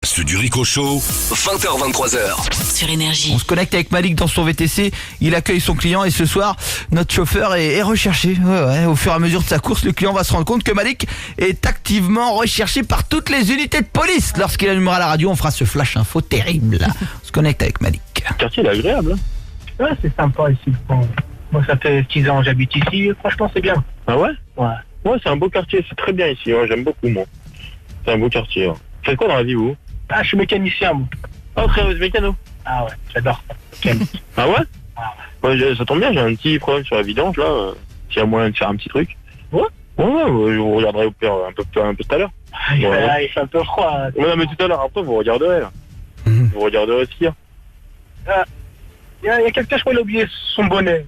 C'est du Rico Show, 20h-23h. Sur Énergie. On se connecte avec Malik dans son VTC, il accueille son client et ce soir, notre chauffeur est recherché. Ouais, au fur et à mesure de sa course, le client va se rendre compte que Malik est activement recherché par toutes les unités de police. Lorsqu'il allumera la radio, on fera ce flash info terrible. On se connecte avec Malik. Le quartier, il est agréable. Hein. Ouais, c'est sympa ici. Bon, moi, ça fait 6 ans que j'habite ici. Franchement, c'est bien. Ah ouais? Ouais. Ouais, c'est un beau quartier, c'est très bien ici. Ouais, j'aime beaucoup, moi. C'est un beau quartier. Hein. Vous faites quoi dans la vie, vous? Ah, je suis mécanicien, moi. Ah, frère, vous êtes mécano? Ah ouais, j'adore ça. Ah ouais? Ah Ouais, ça tombe bien, j'ai un petit problème sur la vidange, là. S'il y a moyen de faire un petit truc. Ouais? Ouais, je vous regarderai au pire un peu tout à l'heure. Il fait un peu froid. Ouais, non, mais tout à l'heure, après, vous regarderez, là. Vous regarderez ce qu'il y a. Il y a quelqu'un, je crois, il a oublié son bonnet.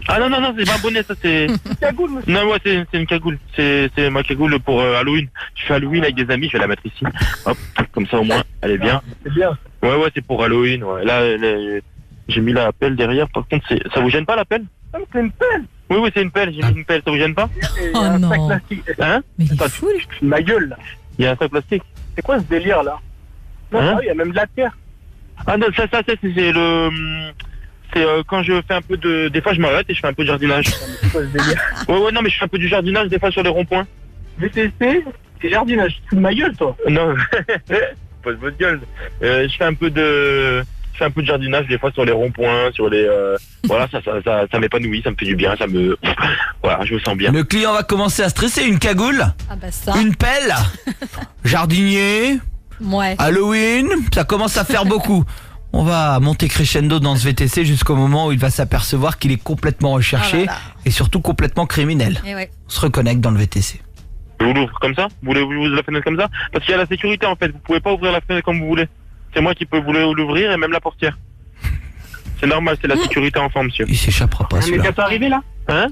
Ah non, c'est pas un bonnet, ça, c'est... Cagoule, monsieur. Non, ouais, c'est une cagoule. C'est ma cagoule pour Halloween. Je fais Halloween avec des amis, je vais la mettre ici. Hop, comme ça au moins, elle est bien. C'est bien. Ouais, c'est pour Halloween. Ouais. Là, j'ai mis la pelle derrière. Par contre, ça vous gêne pas la pelle? Ah, mais c'est une pelle. Oui, c'est une pelle. J'ai mis une pelle. Ça vous gêne pas? Il y Oh a un sac non. plastique. Hein? Mais il est Pas fou, lui. ma gueule, là. Il y a un sac plastique. C'est quoi ce délire, là? Non, Hein? il y a même de la terre. Ah non, ça c'est le... C'est quand je fais un peu de... Des fois, je m'arrête et je fais un peu de jardinage. C'est quoi ce délire? Ouais, non, mais je fais un peu du jardinage des fois sur les ronds-points. VTC, c'est jardinage. Tu te fous de ma gueule, toi? Non, pas de votre gueule. Je fais un peu de jardinage des fois sur les ronds-points, sur les... Voilà, ça m'épanouit, ça me fait du bien, ça me... Voilà, je me sens bien. Le client va commencer à stresser. Une cagoule, Ah bah ça. une pelle, jardinier, Ouais. Halloween, ça commence à faire beaucoup. On va monter crescendo dans ce VTC jusqu'au moment où il va s'apercevoir qu'il est complètement recherché Oh là là. et surtout complètement criminel. Et ouais. On se reconnecte dans le VTC. Vous l'ouvrez comme ça? Vous voulez ouvrir la fenêtre comme ça? Parce qu'il y a la sécurité en fait, vous pouvez pas ouvrir la fenêtre comme vous voulez. C'est moi qui peux vous l'ouvrir et même la portière. C'est normal, c'est la sécurité en forme, monsieur. Il s'échappera pas On est celui-là. bientôt arrivé, là? Hein?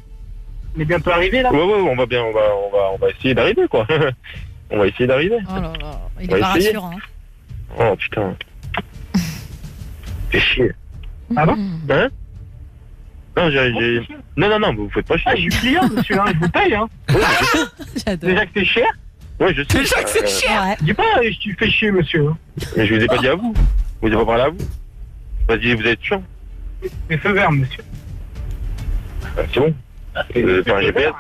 On est bientôt arrivé, là? Ouais, on va bien, on va essayer d'arriver quoi. On va essayer d'arriver. Oh là là. Il On est va pas essayer. rassurant. Hein. Oh putain. Fais chier. Ah bon? Hein? Non, Non, vous faites pas Ah, chier. je suis client, monsieur, hein, je vous paye, hein. J'adore. Déjà que c'est cher. Ouais, je sais. Déjà que c'est cher. Ouais. Dis pas, tu fais chier, monsieur. Mais je vous ai pas dit à vous. Vous avez pas parlé à vous. Vas-y, vous êtes chiant. C'est feu vert, monsieur. C'est bon. Vous êtes pas un GPS?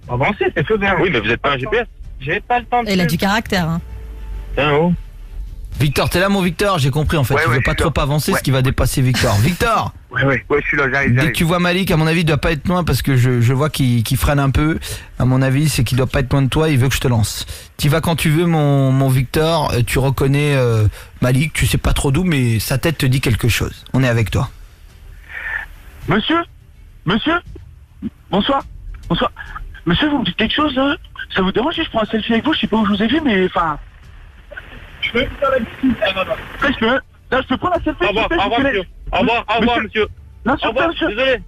Avancez, c'est feu vert. Oui, mais vous êtes pas un GPS. J'ai pas le temps de... Et il a du caractère. Hein. Tiens, oh. Victor, t'es là mon Victor? J'ai compris en fait, Ouais, tu veux je pas suis trop là. avancer, Ouais. ce qui va dépasser Victor. Victor, Ouais, je suis là, j'arrive. dès que tu vois Malik, à mon avis, il doit pas être loin parce que je vois qu'il freine un peu. À mon avis, c'est qu'il doit pas être loin de toi, il veut que je te lance. Tu vas quand tu veux mon Victor, tu reconnais Malik, tu sais pas trop d'où, mais sa tête te dit quelque chose. On est avec toi. Monsieur, bonsoir. Monsieur, vous me dites quelque chose, là? Ça vous dérange si je prends un selfie avec vous? Je sais pas où je vous ai vu, mais enfin... Je peux faire la biscuit. Je peux prendre un selfie? Au revoir, s'il vous plaît, monsieur. Au revoir, monsieur. Non, Au s'il vous plaît, revoir, monsieur. désolé.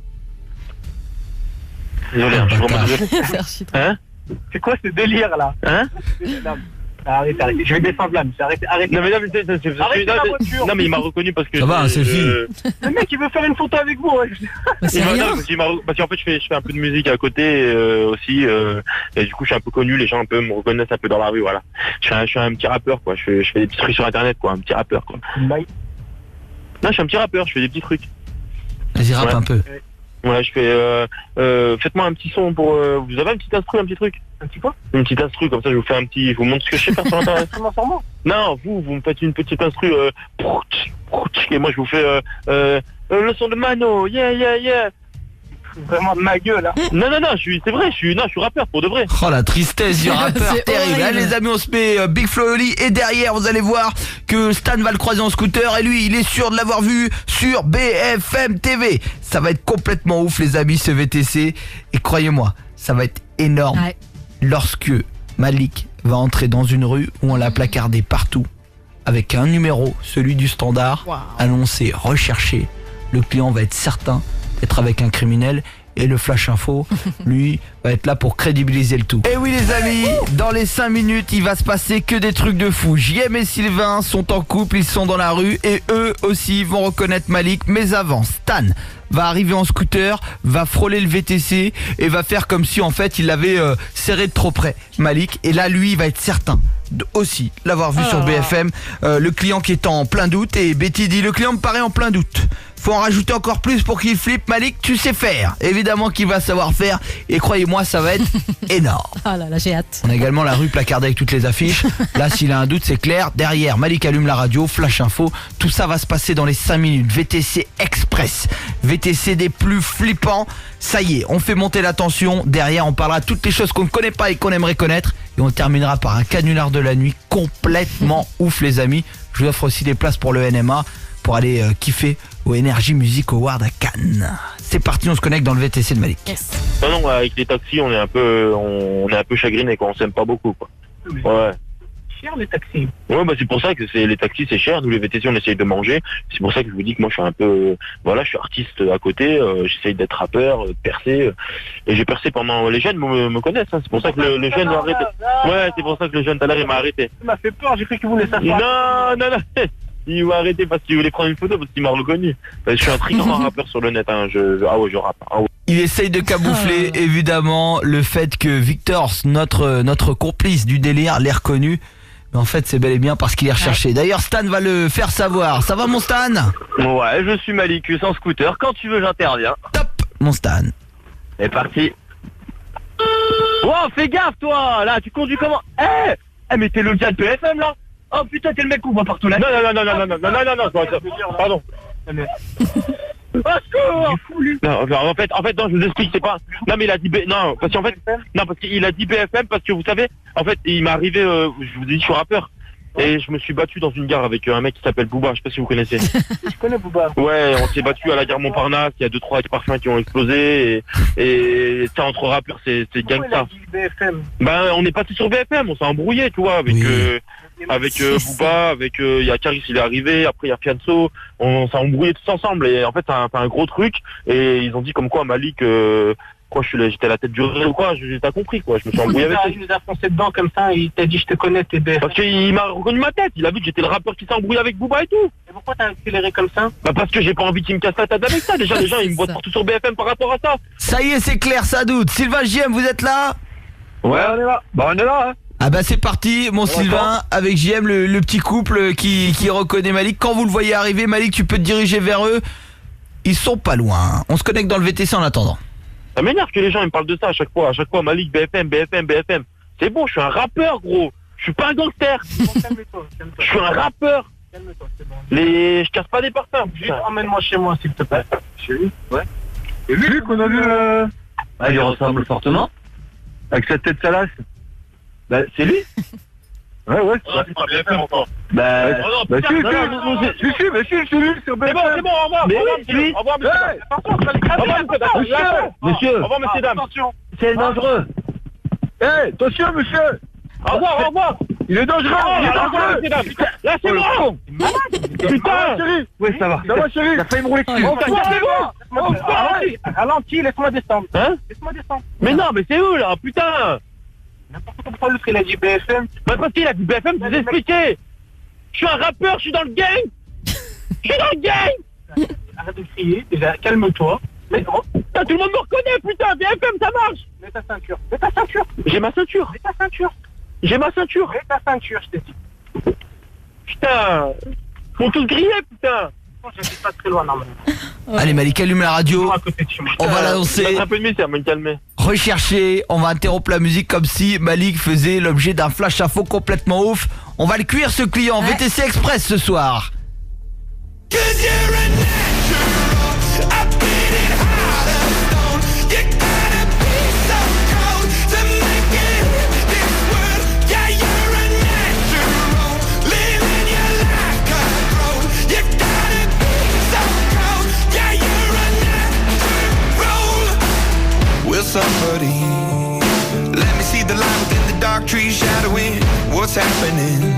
Désolé, je suis vraiment désolé. C'est archi drôle. Hein? C'est quoi ce délire, là? Hein? Non, arrêtez. Je vais descendre là, monsieur. Arrêtez. Non, mais c'est... Arrêtez la voiture. Non, mais il m'a reconnu parce que... Ça va, un selfie. Le mec, il veut faire une photo avec vous. Ouais. Mais c'est rien. Parce qu'en fait je fais un peu de musique à côté aussi et du coup je suis un peu connu, les gens un peu me reconnaissent un peu dans la rue, voilà. Je suis un petit rappeur quoi, je fais des petits trucs sur internet quoi, un petit rappeur quoi. Non, je suis un petit rappeur, je fais des petits trucs. Vas-y, rappe Ouais. un peu. Ouais, je fais faites-moi un petit son pour vous avez un petit instru, un petit truc? Un petit quoi? Une petite instru comme ça je vous fais un petit, je vous montre ce que je sais faire sur internet. Comment ça remonte? Non, vous me faites une petite instru et moi je vous fais le son de Mano, yeah. Vraiment de ma gueule, hein. Non, c'est vrai, je suis rappeur pour de vrai. Oh la tristesse du rappeur, C'est terrible. horrible. Allez les amis, on se met Big Flo et Oli et derrière vous allez voir que Stan va le croiser en scooter et lui il est sûr de l'avoir vu sur BFM TV. Ça va être complètement ouf les amis ce VTC et croyez-moi, ça va être énorme Ouais. lorsque Malik va entrer dans une rue où on l'a placardé partout avec un numéro, celui du standard, Wow. annoncé, recherché. Le client va être certain d'être avec un criminel et le flash info, lui, va être là pour crédibiliser le tout. Et oui les amis, dans les 5 minutes, il va se passer que des trucs de fou. JM et Sylvain sont en couple, ils sont dans la rue et eux aussi vont reconnaître Malik. Mais avant, Stan va arriver en scooter, va frôler le VTC et va faire comme si en fait il l'avait serré de trop près, Malik. Et là lui, il va être certain aussi l'avoir vu sur BFM. Le client qui est en plein doute. Et Betty dit, le client me paraît en plein doute. Faut en rajouter encore plus pour qu'il flippe. Malik, tu sais faire. Évidemment qu'il va savoir faire. Et croyez-moi, ça va être énorme. Oh là là, j'ai hâte. On a également la rue placardée avec toutes les affiches. Là, s'il a un doute, c'est clair. Derrière, Malik allume la radio, flash info. Tout ça va se passer dans les 5 minutes. VTC Express. VTC des plus flippants. Ça y est, on fait monter la tension. Derrière, on parlera de toutes les choses qu'on ne connaît pas et qu'on aimerait connaître. Et on terminera par un canular de la nuit complètement ouf, les amis. Je vous offre aussi des places pour le NMA pour aller kiffer au Energy Music Award à Cannes. C'est parti, on se connecte dans le VTC de Malik. Yes. Non, avec les taxis, on est un peu chagriné, quoi. On s'aime pas beaucoup, quoi. Ouais. Cher les taxis. Ouais, bah c'est pour ça que les taxis c'est cher. Nous les VTC on essaye de manger. C'est pour ça que je vous dis que moi je suis un peu, je suis artiste à côté. J'essaye d'être rappeur, de percer. Et j'ai percé pendant. Les jeunes me connaissent. Hein. C'est pour ça que le jeune m'a arrêté. Ouais, c'est pour ça que le jeune tout à l'heure il m'a arrêté. Ça m'a fait peur. J'ai cru qu'il voulait s'asseoir. Non. Il m'a arrêté parce qu'il voulait prendre une photo parce qu'il m'a reconnu. Je suis un très grand rappeur sur le net. Hein. Je rappe. Ah ouais. Il essaye de camoufler évidemment le fait que Victor, notre complice du délire, l'ait reconnu. Mais en fait c'est bel et bien parce qu'il est recherché. D'ailleurs Stan va le faire savoir. Ça va mon Stan? Ouais, je suis Malicus en scooter. Quand tu veux j'interviens. Top mon Stan. C'est parti. Oh, fais gaffe toi. Là tu conduis comment? Mais t'es le gars de BFM là. Oh putain, t'es le mec qu'on voit partout là. Non, pardon. Non, en fait, non, je vous explique, c'est pas. Non, mais il a dit non, parce qu'en fait, parce qu'il a dit BFM parce que vous savez, en fait, il m'est arrivé, je vous dis, je suis rappeur. Et je me suis battu dans une gare avec un mec qui s'appelle Booba, je sais pas si vous connaissez. Je connais Booba. Ouais, on s'est battu à la gare Montparnasse, il y a 2-3 parfums qui ont explosé et ça entre rappeurs, c'est gangsta. BFM. Ben, on est parti sur BFM, on s'est embrouillé, tu vois, avec Booba, il y a Caris, il est arrivé, après il y a Fianso, on s'est embrouillé tous ensemble et en fait c'est un gros truc et ils ont dit comme quoi Malik, j'étais à la tête du réseau ou quoi, t'as compris quoi, je me suis embrouillé avec lui. Il nous a foncé dedans comme ça, il t'a dit je te connais, t'es BFM. Parce qu'il m'a reconnu ma tête, il a vu que j'étais le rappeur qui s'est embrouillé avec Booba et tout. Et pourquoi t'as accéléré comme ça? Bah parce que j'ai pas envie qu'il me casse la tête avec ça, déjà les gens ils me voient partout sur BFM par rapport à ça. Ça y est c'est clair, ça doute. Sylvain JM, vous êtes là? Ouais, on est là. Bah on est là hein. Ah bah c'est parti, mon Sylvain, avec JM, le petit couple qui reconnaît Malik. Quand vous le voyez arriver, Malik, tu peux te diriger vers eux. Ils sont pas loin. On se connecte dans le VTC en attendant. Ça m'énerve que les gens ils me parlent de ça à chaque fois, Malik, BFM. C'est bon, je suis un rappeur gros, je suis pas un gangster. Calme-toi. Je suis un rappeur. Calme-toi, c'est bon. Je casse pas des parfums. Juste emmène-moi chez moi s'il te plaît. Chez lui? Ouais. Et lui qu'on a vu Il lui ressemble fortement. avec sa tête salace. Bah c'est lui. Ouais. C'est pas BFM encore. Bah Si, c'est lui sur BFM. C'est bon, au revoir. Mais oui, Au revoir, Monsieur. Au revoir, messieurs, dames. c'est dangereux. Attention monsieur. Au revoir. Il est dangereux. Messieurs, dames. Lâchez-moi. Putain. Chérie. Oui ça va. Ça va chérie. T'as failli me rouler dessus. Ralentis, laisse-moi descendre. Hein? Laisse-moi descendre. Mais non, mais c'est où là, putain? N'importe quoi, pourquoi l'autre il a dit BFM? Bah parce qu'il a dit BFM, je vous ai expliqué. Je suis un rappeur, je suis dans le gang. Arrête de crier, déjà calme-toi. Mais non, Putain, tout le monde me reconnaît, putain, BFM, ça marche. mets ta ceinture. Mets ta ceinture. J'ai ma ceinture. Mets ta ceinture. Je t'ai dit. Putain. Ils m'ont tous grillé, putain. J'habite pas très loin normalement. Allez Malik, allume la radio. À côté de chez moi. On va l'annoncer. Un peu de musique, ça va me calmer. Rechercher, on va interrompre la musique comme si Malik faisait l'objet d'un flash info complètement ouf. On va le cuire ce client, VTC Express ce soir. Will somebody let me see the light within the dark trees shadowing what's happening?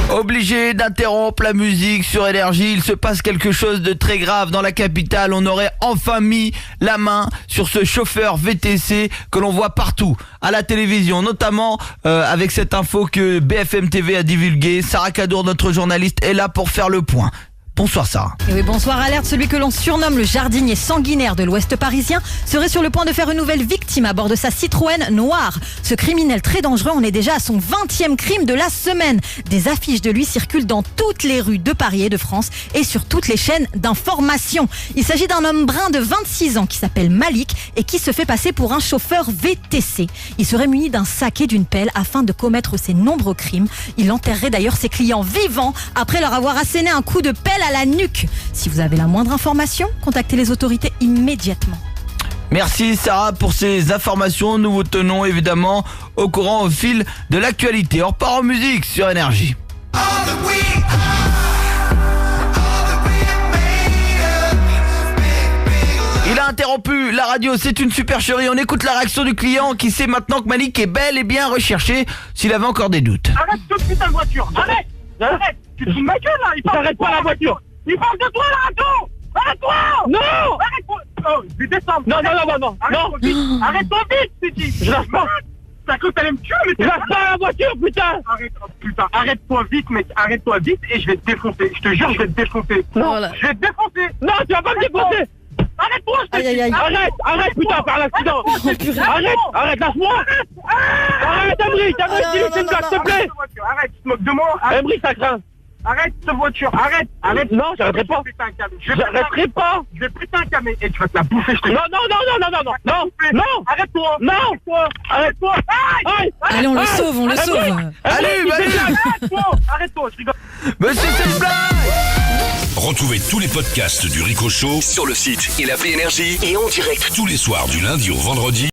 Obligé d'interrompre la musique sur Énergie, il se passe quelque chose de très grave dans la capitale. On aurait enfin mis la main sur ce chauffeur VTC que l'on voit partout à la télévision, notamment avec cette info que BFM TV a divulguée. Sarah Kadour, notre journaliste, est là pour faire le point. Bonsoir Sarah. Et oui, bonsoir. Alerte, celui que l'on surnomme le jardinier sanguinaire de l'Ouest parisien serait sur le point de faire une nouvelle victime à bord de sa Citroën noire. Ce criminel très dangereux en est déjà à son 20e crime de la semaine. Des affiches de lui circulent dans toutes les rues de Paris et de France et sur toutes les chaînes d'information. Il s'agit d'un homme brun de 26 ans qui s'appelle Malik et qui se fait passer pour un chauffeur VTC. Il serait muni d'un sac et d'une pelle afin de commettre ses nombreux crimes. Il enterrerait d'ailleurs ses clients vivants après leur avoir asséné un coup de pelle à la nuque. Si vous avez la moindre information, contactez les autorités immédiatement. Merci Sarah pour ces informations. Nous vous tenons évidemment au courant au fil de l'actualité. On repart en musique sur Énergie. Il a interrompu la radio, c'est une supercherie. On écoute la réaction du client qui sait maintenant que Malik est bel et bien recherché s'il avait encore des doutes. Arrête toute putain de voiture. Arrête. Tu te fous de ma gueule là. Il t'arrête pas la voiture. Il parle de toi la radio. Arrête-toi. Non. Arrête-toi. Oh, je vais descendre. Non. Arrête-toi vite, tu dis. Je lâche pas. T'as cru que t'allais me tuer, mais lâche pas la voiture, putain. Arrête-toi vite, mec. Arrête-toi vite et je vais te défoncer. Je te jure, je vais te défoncer. Non. Voilà. Je vais te défoncer. Non, tu vas pas me défoncer. Arrête-toi, je te dis. Aïe. Arrête, putain, par l'accident. Arrête, lâche-moi. Arrête, Emery, c'est une blague, s'il te plaît. Arrête, tu te moques de moi. Emery, ça craint. Arrête cette voiture, arrête. Non, j'arrêterai pas. J'arrêterai pas. Je vais péter un camé et tu vas te la bouffer, je te dis. Non. Arrête-toi. Arrête-toi. Allez, on le sauve, Allez, Arrête-toi, je rigole. Monsieur, c'est une blague. Retrouvez tous les podcasts du Rico Show sur le site et l'appli Énergie et en direct tous les soirs du lundi au vendredi